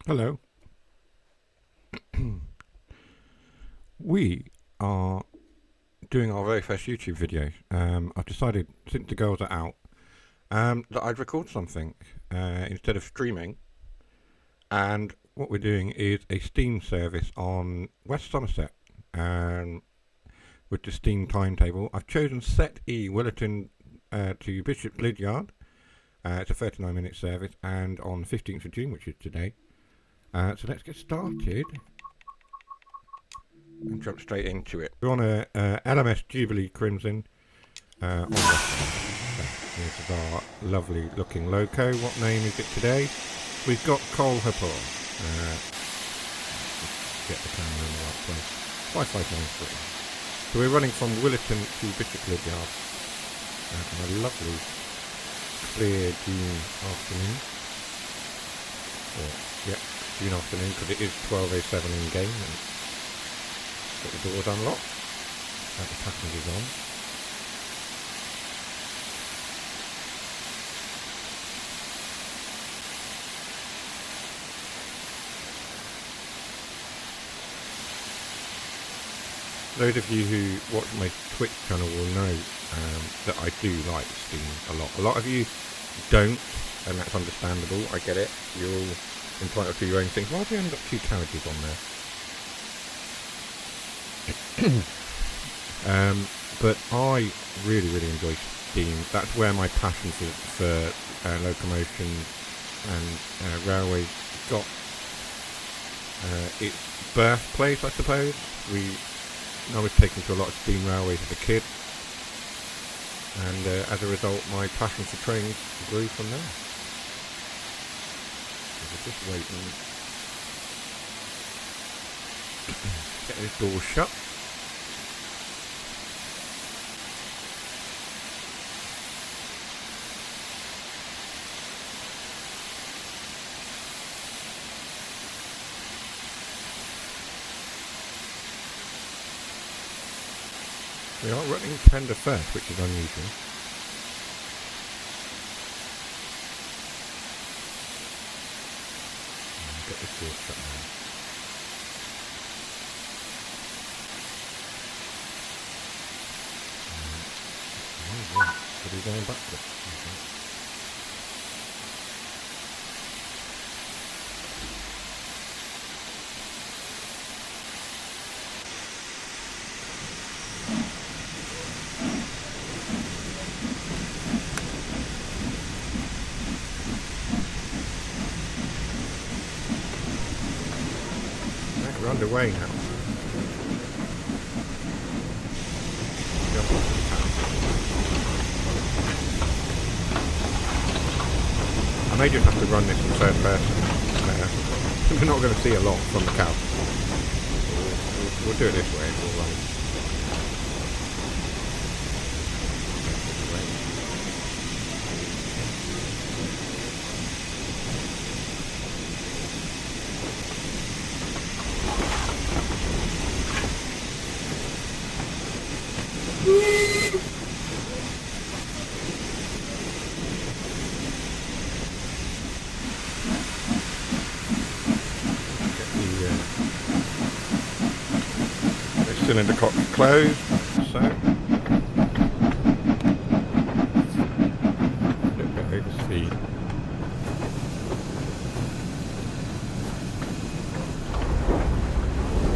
Hello. We are doing our very first YouTube video. I've decided, since the girls are out, that I'd record something instead of streaming. And what we're doing is a Steam service on West Somerset. With the Steam timetable, I've chosen Set E, Willerton to Bishop's Lydyard. It's a 39-minute service, and on the 15th of June, which is today. So let's get started and jump straight into it. We're on a LMS Jubilee Crimson on This is our lovely looking loco. What name is it today? We've got Cole Hapor. Get the camera in the right place. 5593. So we're running from Willerton to Bishop Lydyard on a lovely clear June afternoon. June afternoon, because it is 12:07 in game. And got the doors unlocked. The passengers on. Those of you who watch my Twitch channel will know that I do like Steam a lot. A lot of you don't, and that's understandable. I get it. You're all entitled to your own things. Why have we only got 2 carriages on there? But I really enjoy Steam. That's where my passion for locomotion and railways got its birthplace, I suppose. I was taken to a lot of steam railways as a kid, and as a result my passion for trains grew from there. So we're just waiting to get this door shut. We are running tender first, which is unusual. Get this door shut now. Are we going backwards? We're underway now. I may just have to run this in third person. We're not going to see a lot from the couch. We'll do it this way. We'll run it. Cylinder cock closed, so a little bit over speed.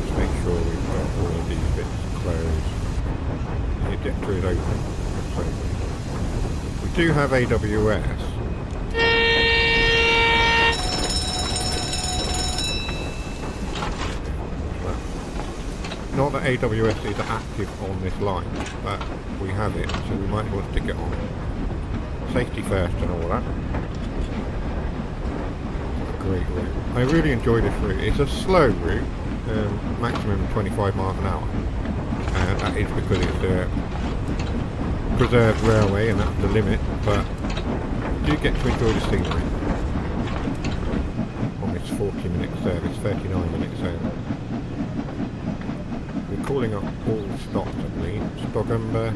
Just make sure we've got all of these bits closed. The ejector is open. So we do have AWS. Not that AWS is active on this line, but we have it, so we might as well stick it on. Safety first and all that. What a great route. I really enjoy this route. It's a slow route, maximum 25 miles an hour. That is because it's a preserved railway and that's the limit, but you do get to enjoy the scenery on this 40-minute service, 39-minute service. Calling up all stops, I believe. Stogumber,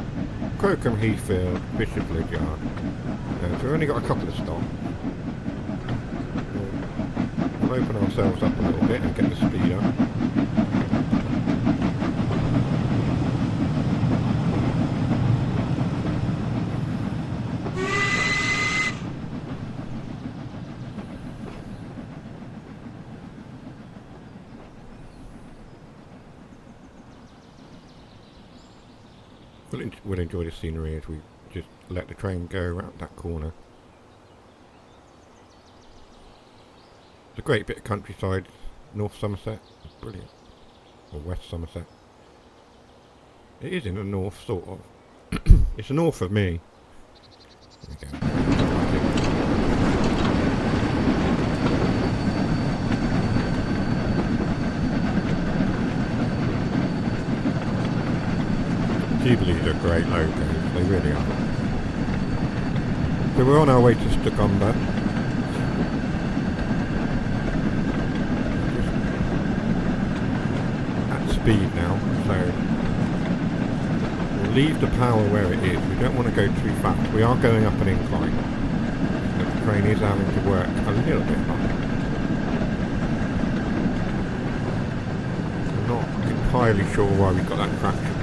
Crocombe Heathfield, Bishop Lydyard. So we've only got a couple of stops. We'll open ourselves up a little bit and get the speed up. We'll enjoy the scenery as we just let the train go around that corner. It's a great bit of countryside, North Somerset, brilliant, or West Somerset. It is in the north, sort of. It's north of me. There we go. Jubilees are great logos, they really are. So we're on our way to Stockholm. At speed now, so we'll leave the power where it is. We don't want to go too fast. We are going up an incline. The train is having to work a little bit hard. I'm not entirely sure why we've got that traction.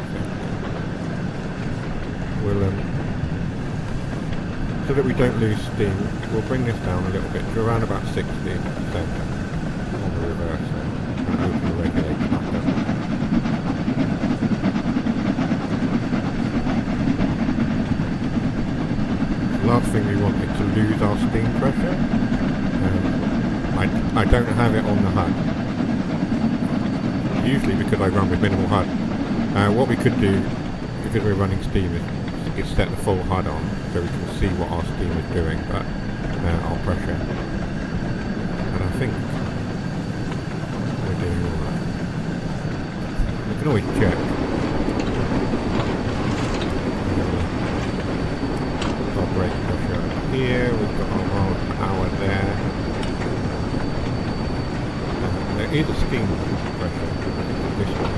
We'll, so that we don't lose steam, we'll bring this down a little bit to around about 60% on the reverse and open the regulator back up. The last thing we want is to lose our steam pressure. I don't have it on the HUD, usually because I run with minimal HUD. What we could do, because we're running steam, is set the full HUD on so we can see what our steam is doing, but our pressure. And I think we're doing alright. We can always check. Our brake pressure up here, we've got our miles per hour there. There is a steam pressure this one.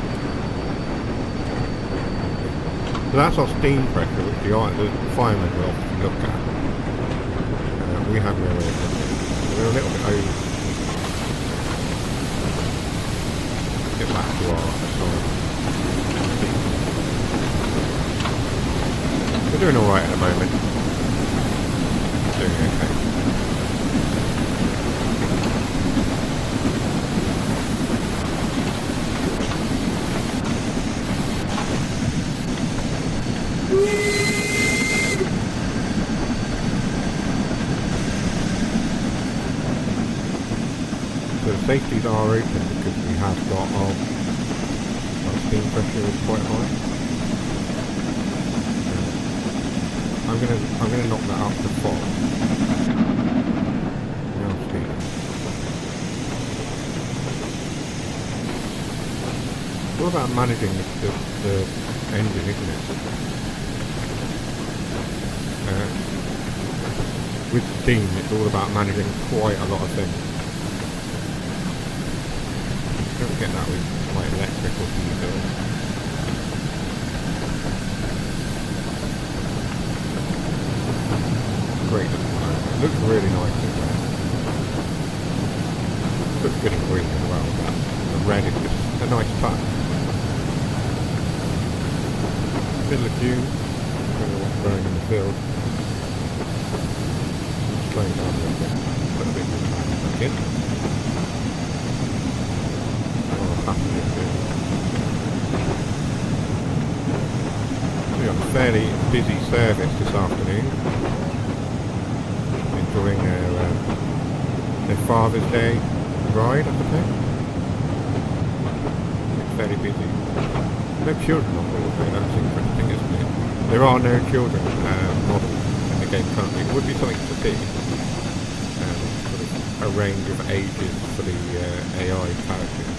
So that's our steam pressure, which the firemen will obviously look at. We have no way of looking. We're a little bit over. Get back to our speed. We're doing alright at the moment. Doing okay. So the safeties are open because we have got our steam pressure is quite high. I'm gonna knock that up to 4. Now speed. It's all about managing the engine, isn't it? With steam, it's all about managing quite a lot of things. Don't get that with my electrical diesel. Great looking one. It looks really nice as well. Looks good in green as well, but the red is just a nice touch. Middle of June, I don't know what's growing in the field. Slowing down a little bit, put a bit more time back in. We got a fairly busy service this afternoon. Enjoying their Father's Day ride, I suppose. It's fairly busy. No children on board, though. That's interesting, isn't it? There are no children models in the game currently. It would be something to see. Sort of a range of ages for the AI characters.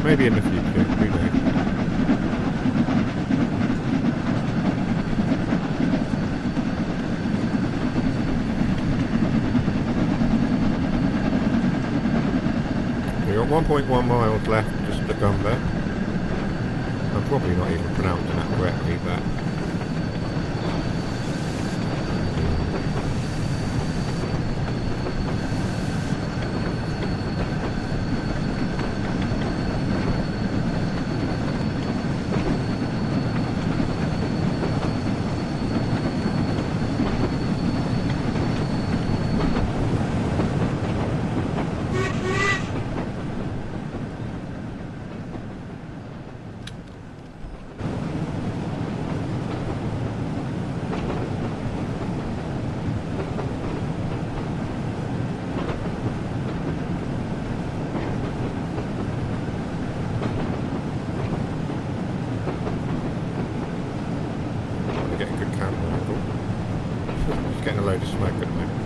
Maybe in the future, who knows. We got 1.1 miles left to Stockholm. I'm probably not even pronouncing that correctly, but getting a load of smoke at the moment.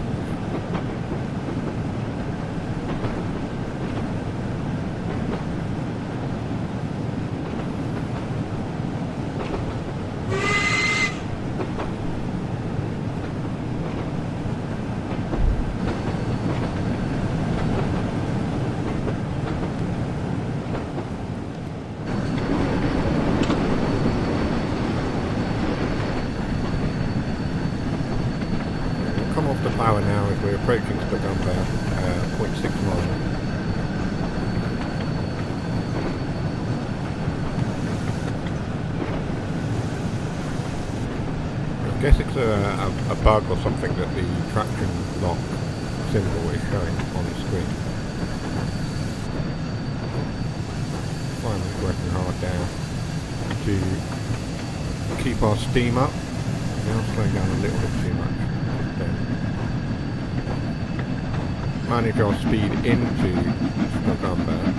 Come off the power now as we're approaching TheGeekDaddy, 0.6 miles. I guess it's a bug or something that the traction lock symbol is showing on the screen. Finally working hard now to keep our steam up. Now slowing down a little bit too much. Manage our speed into TheGeekDaddy.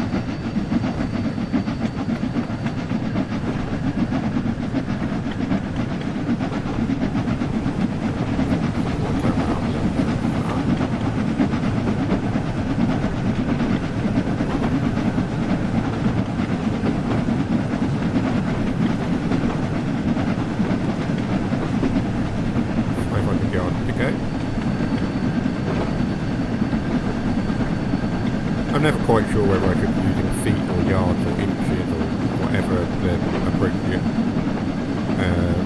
I'm never quite sure whether I should be using feet or yards or inches or whatever the appropriate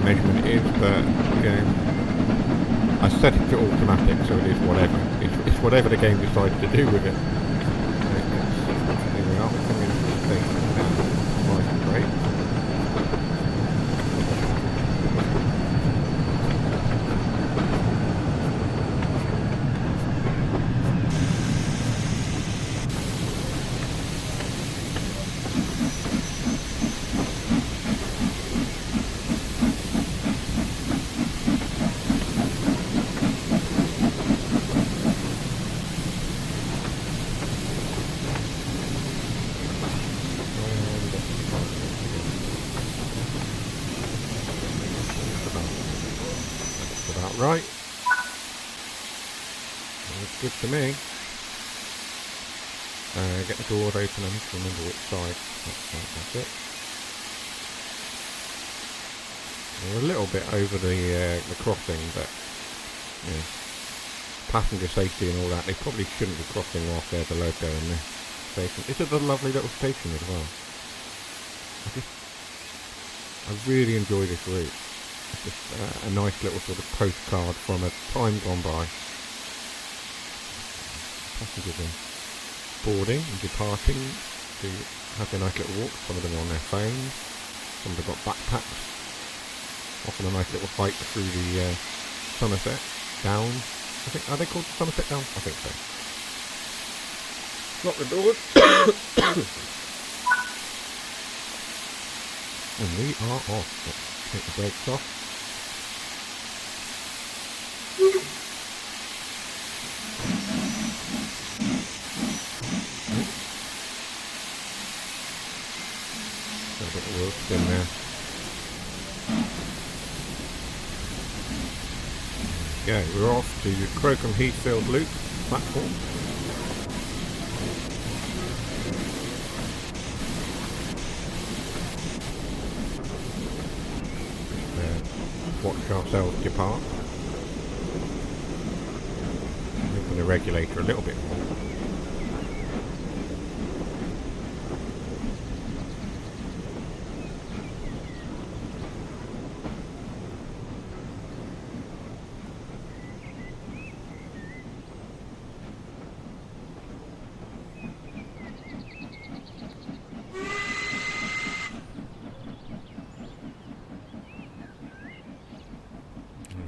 measurement is, but you know, I set it to automatic, so it is whatever. It's whatever the game decides to do with it. Here we are, coming into the station now. Nice and great. Right. Looks good to me. Get the door open, I need to remember which side. That's it. We're a little bit over the crossing, but you know, passenger safety and all that, they probably shouldn't be crossing whilst there's a logo in this station. This is a lovely little station as well. I really enjoy this route. It's just a nice little sort of postcard from a time gone by. Passengers are boarding and departing to have their nice little walk. Some of them are on their phones. Some of them got backpacks. Often a nice little hike through the Somerset Downs. Are they called Somerset Downs? I think so. Lock the doors. And we are off. Let's take the brakes off. Got a bit of work in there. Okay, we're off to Crocombe Heathfield Loop platform. Watch ourselves depart. Open the regulator a little bit more.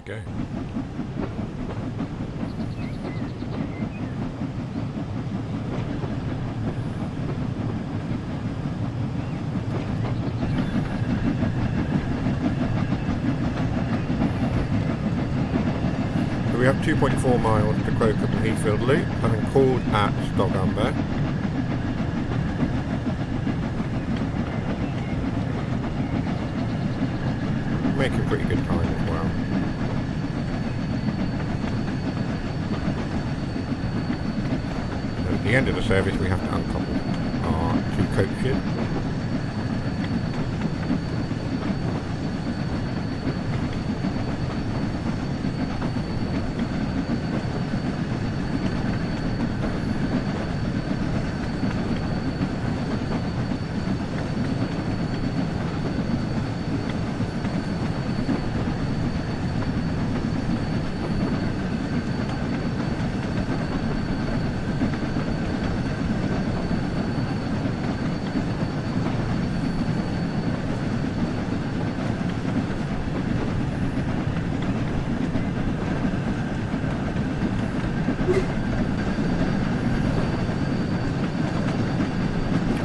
Okay. So we have 2.4 miles to Crocombe Heathfield Loop, having called at TheGeekDaddy. Making pretty good time as well. the end of the service we have to uncouple our 2 coaches.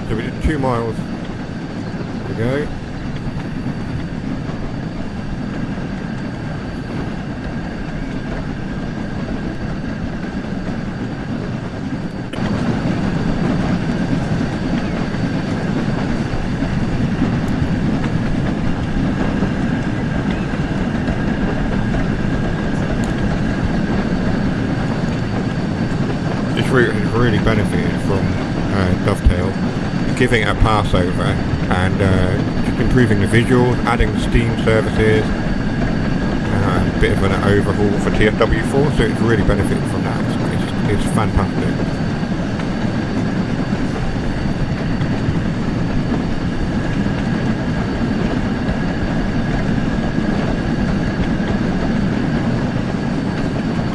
So we did 2 miles to go. This route has really benefited from Dovetail, giving it a pass over and just improving the visuals, adding Steam services, and a bit of an overhaul for TFW4, so it's really benefited from that. It's fantastic.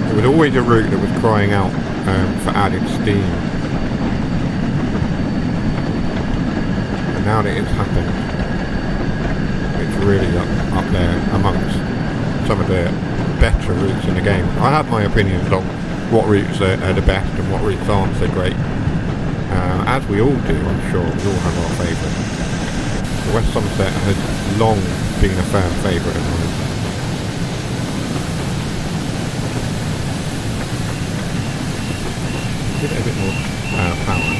There was always a route that was crying out for added Steam. Now that it's happened, it's really up there amongst some of the better routes in the game. I have my opinions on what routes are the best and what routes aren't so great. As we all do, I'm sure, we all have our favourites. West Somerset has long been a fan favourite of mine. Give it a bit more power.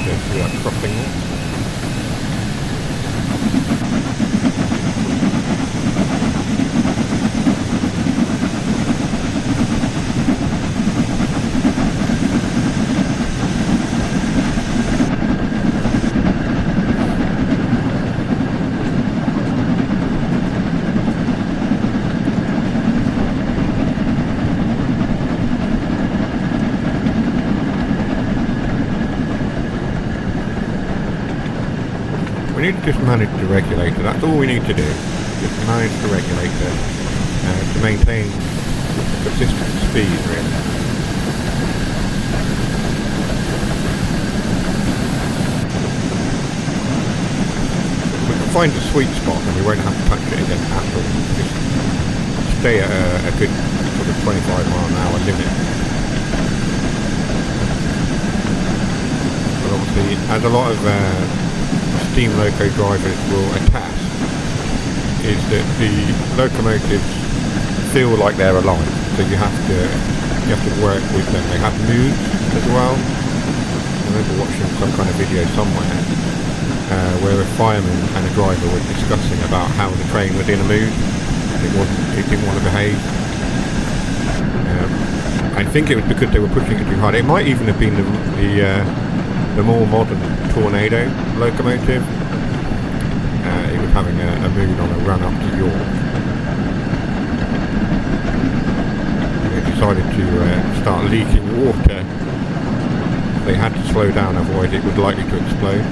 Go through that crossing there. We need to just manage the regulator, that's all we need to do. Just manage the regulator to maintain consistent speed, really. We can find a sweet spot and we won't have to touch it again at all. Just stay at a good sort of 25 mph limit. But obviously, as a lot of steam loco drivers will attest, is that the locomotives feel like they're alive, so you have to work with them. They have moods as well. I remember watching some kind of video somewhere where a fireman and a driver were discussing about how the train was in a mood. It didn't want to behave. I think it was because they were pushing it too hard. It might even have been the more modern Tornado locomotive. It was having a mood on a run up to York. They decided to start leaking water. They had to slow down, otherwise it was likely to explode.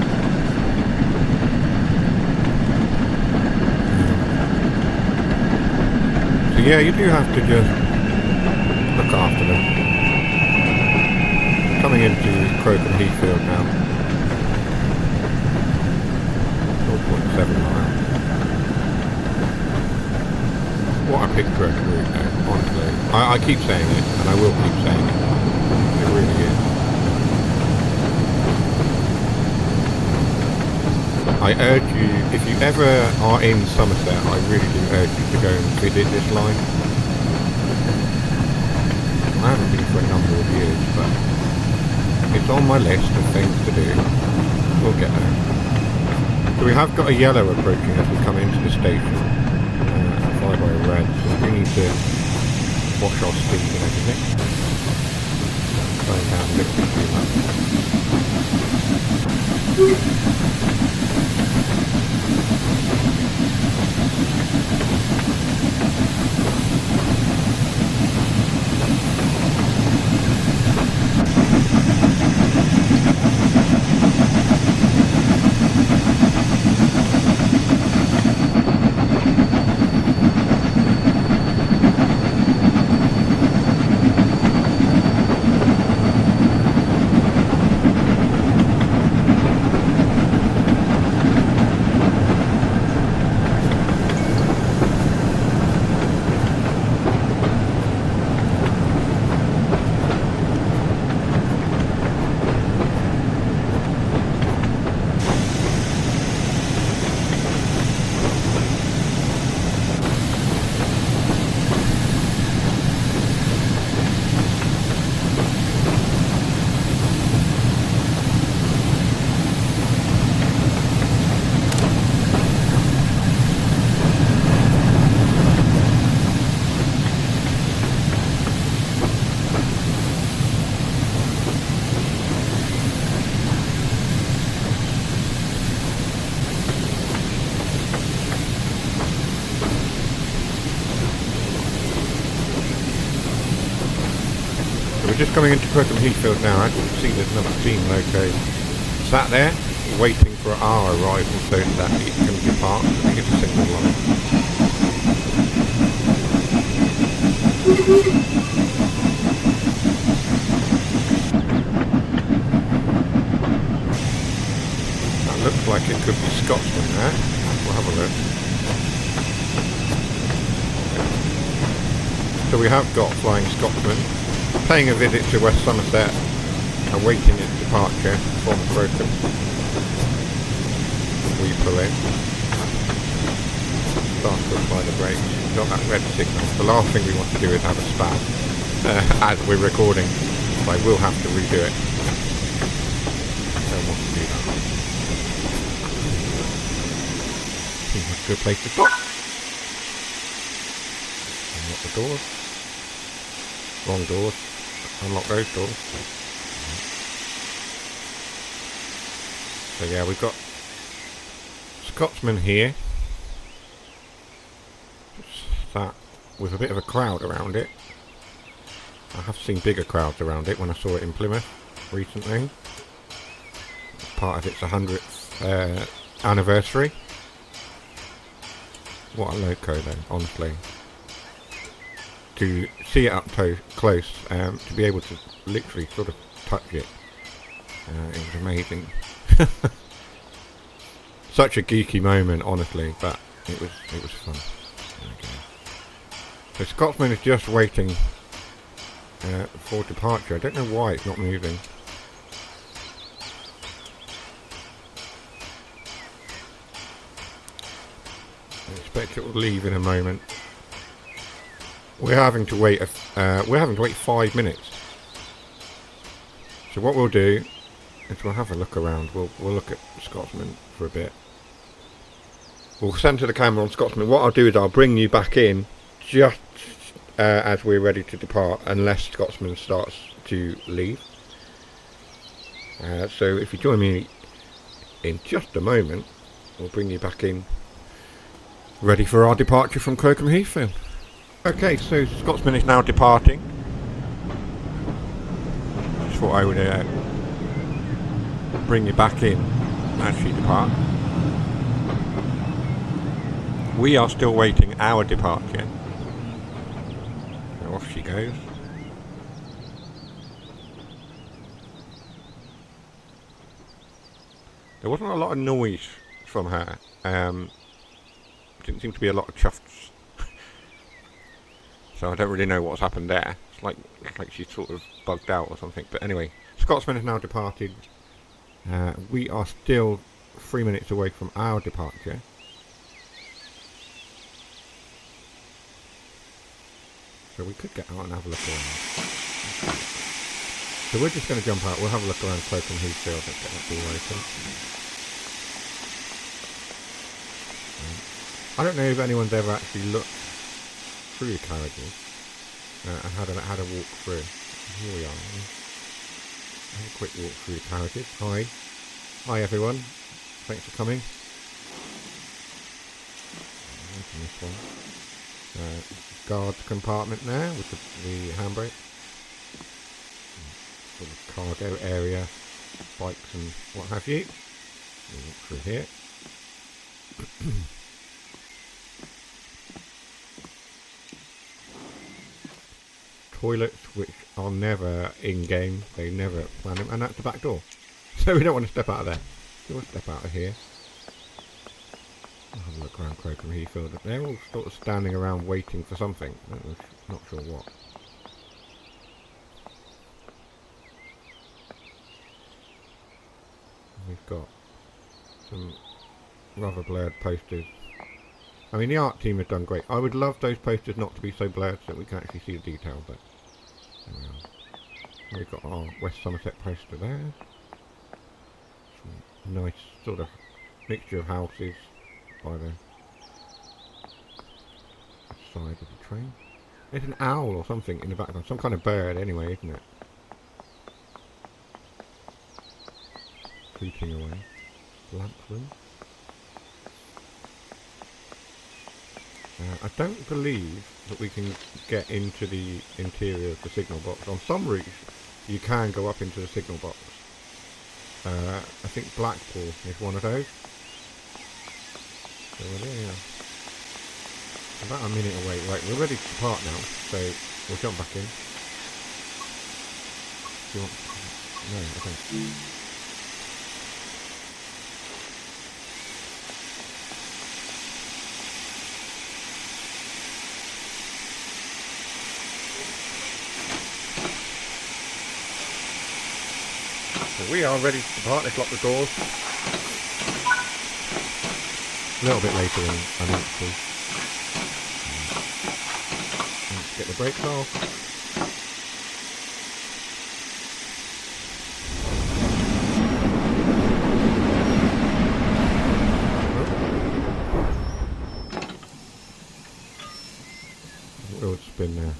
So yeah, you do have to just look after them. Coming into Crocombe Heathfield now. 0.7 miles. What a picturesque route though, honestly. I keep saying it, and I will keep saying it. It really is. I urge you, if you ever are in Somerset, I really do urge you to go and visit this line. I haven't been for a number of years, but it's on my list of things to do. We'll get there. So we have got a yellow approaching as we come into the station, followed by a red, so we need to watch our speed and everything. Slowing down a little bit too much. We're just coming into Crookham Heathfield now. As you can see, there's another team loco sat there, waiting for our arrival so that it can depart. I think it's a single line. That looks like it could be Scotsman there. We'll have a look. So we have got Flying Scotsman paying a visit to West Somerset, awaiting its departure from Crookham. We pull in, start to apply the brakes. We've got that red signal. The last thing we want to do is have a spat as we're recording, so I will have to redo it. Don't want to do that. Seems like a good place to stop. Unlock the doors. Wrong doors. Unlock those doors. So yeah, we've got Scotsman here. That with a bit of a crowd around it. I have seen bigger crowds around it when I saw it in Plymouth recently. It's part of its 100th anniversary. What a loco though, honestly. To see it up close, to be able to literally sort of touch it, it was amazing. Such a geeky moment, honestly, but it was fun. Okay. So Scotsman is just waiting for departure. I don't know why it's not moving. I expect it will leave in a moment. We're having to wait 5 minutes. So what we'll do is we'll have a look around. We'll look at Scotsman for a bit. We'll centre the camera on Scotsman. What I'll do is I'll bring you back in just as we're ready to depart, unless Scotsman starts to leave. So if you join me in just a moment, we'll bring you back in, ready for our departure from Crookham Heathfield. Okay, so Scotsman is now departing. Just thought I would bring you back in as she departs. We are still waiting our departure. So off she goes. There wasn't a lot of noise from her. Didn't seem to be a lot of chuffs. So I don't really know what's happened there. It's like she's sort of bugged out or something. But anyway, Scotsman has now departed. We are still 3 minutes away from our departure. So we could get out and have a look around. So we're just going to jump out. We'll have a look around Crookham Heathfield. Let's get that door open. I don't know if anyone's ever actually looked through the carriages and had a walk through. Here we are. Have a quick walk through the carriages. Hi. Hi everyone. Thanks for coming. Open this one. Guard's compartment there with the handbrake. Sort of cargo area, bikes and what have you. We'll walk through here. Toilets which are never in-game, they never plan them, and that's the back door. So we don't want to step out of there. We want to step out of here. I'll have a look around Crocombe Heathfield. They're all sort of standing around waiting for something. I'm not sure what. We've got some rather blurred posters. I mean, the art team have done great. I would love those posters not to be so blurred so that we can actually see the detail, but there we are. We've got our West Somerset poster there. Some nice sort of mixture of houses by the side of the train. There's an owl or something in the background. Some kind of bird anyway, isn't it? Creeping away. Lamp room. I don't believe that we can get into the interior of the signal box. On some routes you can go up into the signal box. I think Blackpool is one of those. So we're there, yeah. About a minute away. Right, we're ready to depart now, so we'll jump back in. Do you want... No, I don't. So we are ready to depart. Let's lock the doors. A little bit later than I meant to. Let's get the brakes off. Oh, it's spin there.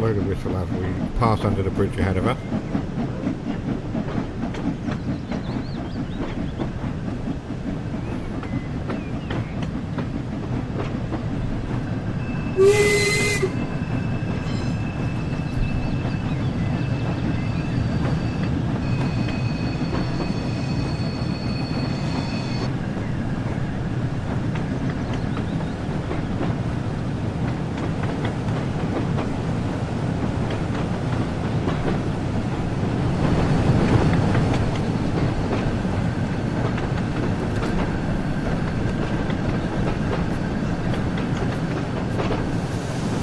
Load of whistle as we pass under the bridge ahead of us.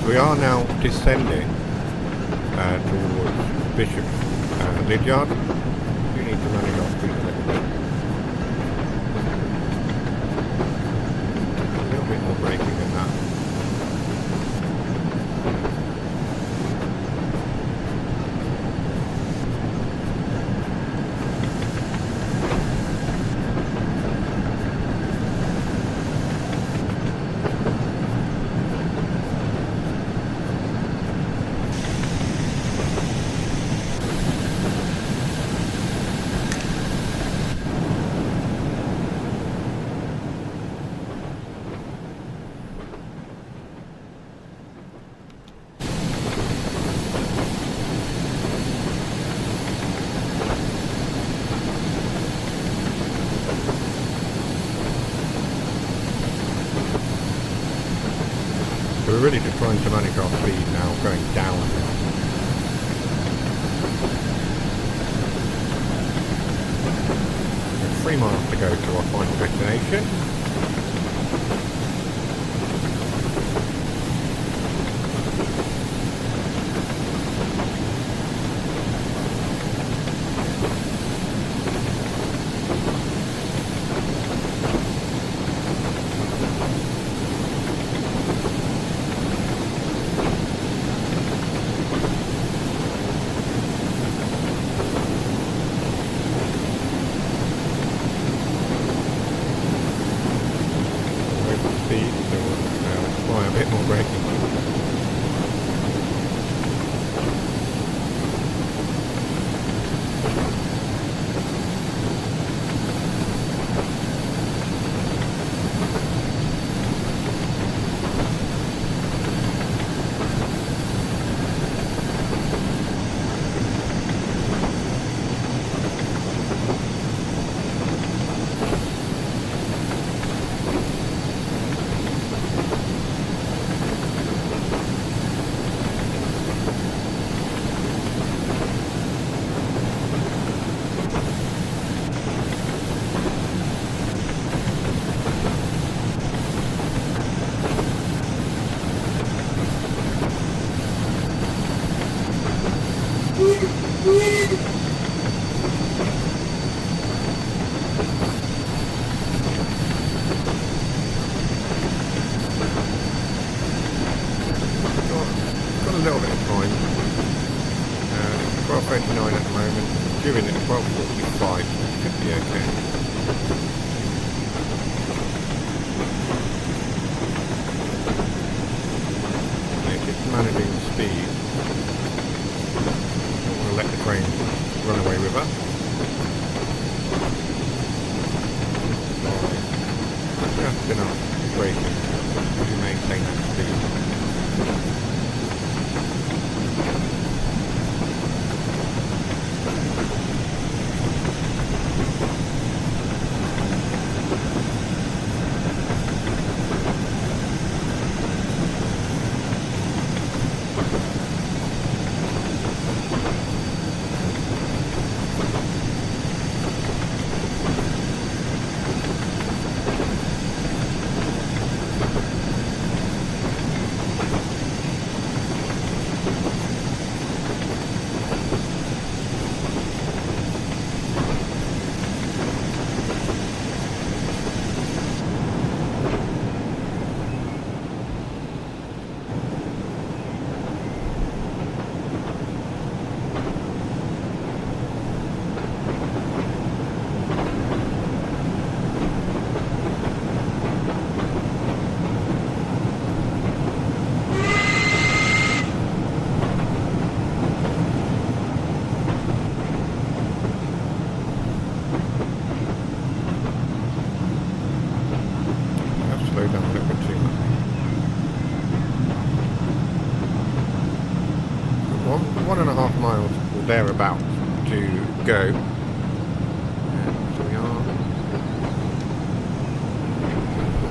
We are now descending towards Bishop Lydyard. You need to manage our speed a little bit. A little bit more braking than that. We're really just trying to manage our speed now, going down. 3 miles to go to our final destination. little bit of time. 12:39 at the moment. Due in at 12:45. Should be okay. Just managing the speed. Don't want to let the train run away with us. Just enough braking to maintain that speed. Thereabouts to go. So we are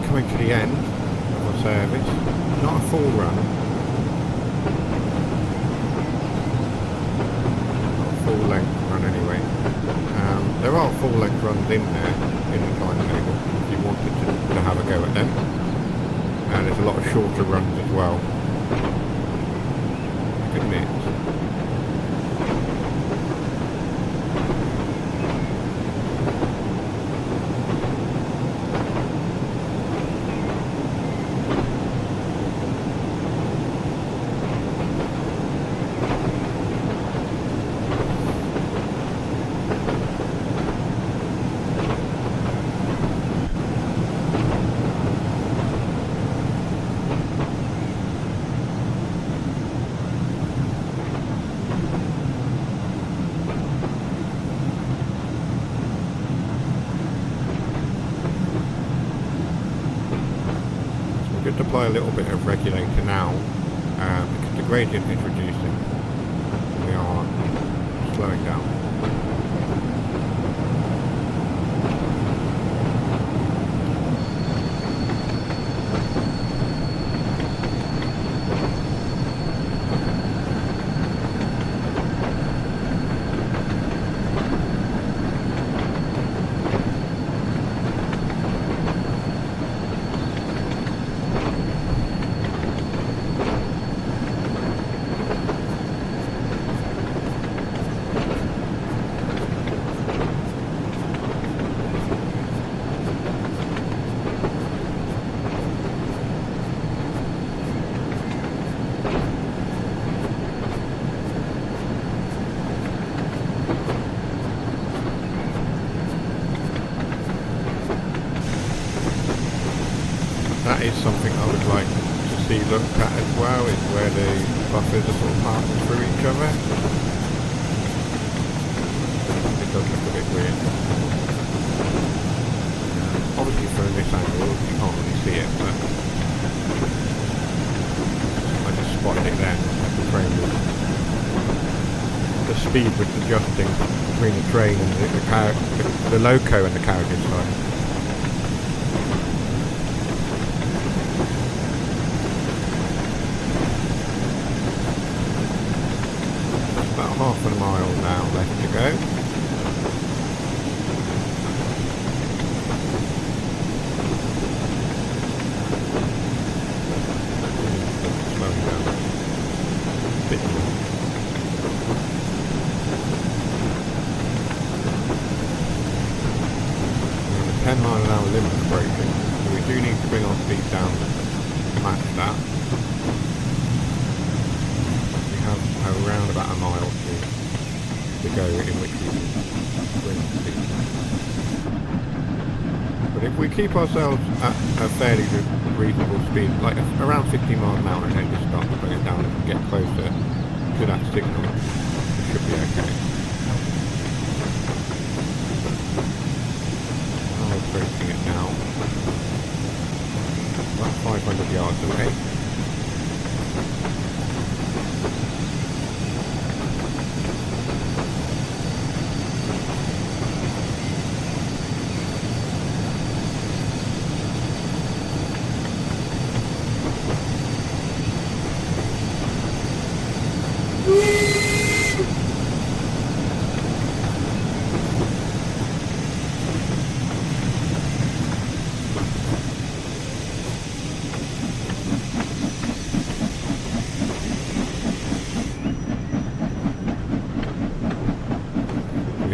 coming to the end of our service. Not a full run. Not a full length run anyway. There are full length runs in there in the timetable if you wanted to have a go at them. And there's a lot of shorter runs as well. Good admit. Apply a little bit of regulator now because the gradient is reducing. We are slowing down. That is something I would like to see looked at as well, is where the buffers are sort of passing through each other. It does look a bit weird. Obviously from this angle you can't really see it, but I just spotted it then. The train was, the speed was adjusting between the train and the loco and the carriages, sorry. Half a mile now left to go. Slowing down a bit more. We're on a 10-mile-an-hour limit of braking, so we do need to bring our speed down to match that. about a mile to go in which we can bring speed. But if we keep ourselves at a fairly reasonable speed, like around 50 miles an hour, and then just start to bring it down and get closer to that signal, it should be okay. I'm approaching it now. About 500 yards away.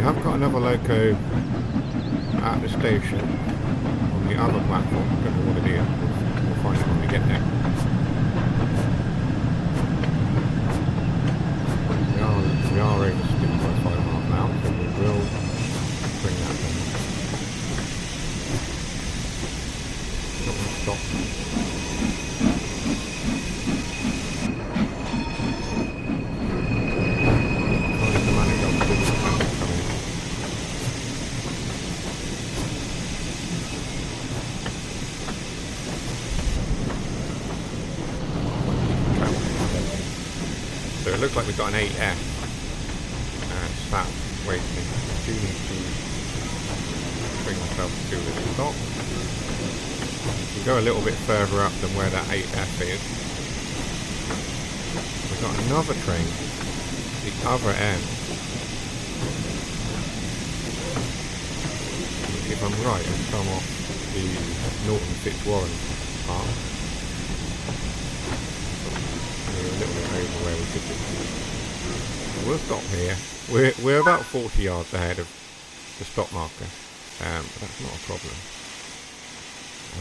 I've got another loco at the station on the other platform. Don't know what it is. We'll find it when we get there. We are over speed by 5 miles an hour, so we will bring that down. Not going to stop. Trying to manage our business traffic coming in. So it looks like we've got an 8F sat waiting. Do need to bring myself to the stop. We go a little bit further up than where that 8F is. We've got another train, the other end. If I'm right, it's come off the Norton Fitzwarren part. We're a little bit over where we should be. We'll stop here. We're about 40 yards ahead of the stop marker, but that's not a problem.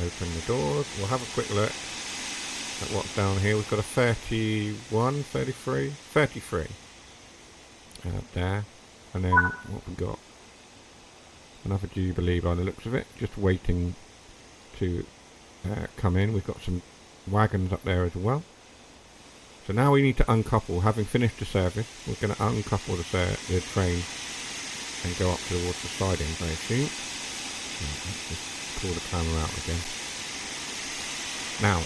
Open the doors. We'll have a quick look at what's down here. We've got a 31, 33, 33 there, and then what we got? Another Jubilee by the looks of it, just waiting to come in. We've got some wagons up there as well. So now we need to uncouple. Having finished the service, we're going to uncouple the train and go up towards the sidings, I assume. Let's just pull the camera out again. Now,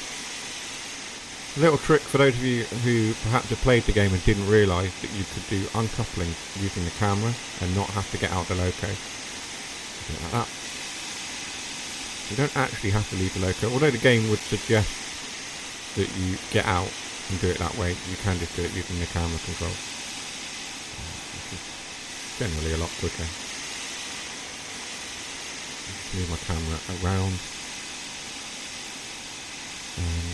a little trick for those of you who perhaps have played the game and didn't realise that you could do uncoupling using the camera and not have to get out the loco. Like that. You don't actually have to leave the loco, although the game would suggest that you get out and do it that way. You can just do it using the camera control, which is generally a lot quicker. Just move my camera around, and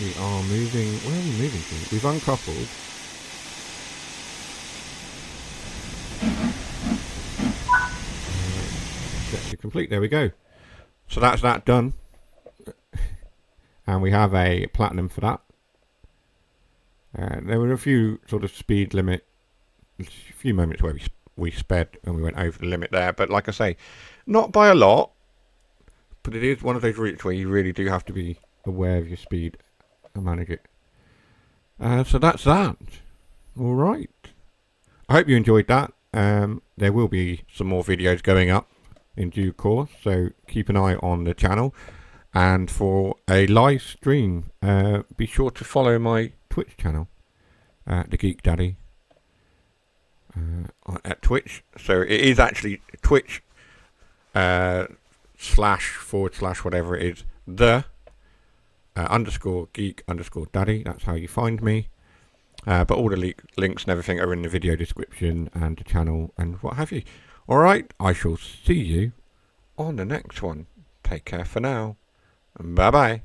we are moving. Where are we moving to? We've uncoupled. Objective complete. There we go. So that's that done. And we have a platinum for that. There were a few sort of speed limit, a few moments where we sped and we went over the limit there. But like I say, not by a lot. But it is one of those routes where you really do have to be aware of your speed and manage it. So that's that. All right. I hope you enjoyed that. There will be some more videos going up in due course, so keep an eye on the channel. And for a live stream, be sure to follow my Twitch channel, TheGeekDaddy, at Twitch. So it is actually Twitch // whatever it is, the _geek_daddy. That's how you find me. But all the links and everything are in the video description and the channel and what have you. Alright, I shall see you on the next one. Take care for now. Bye bye.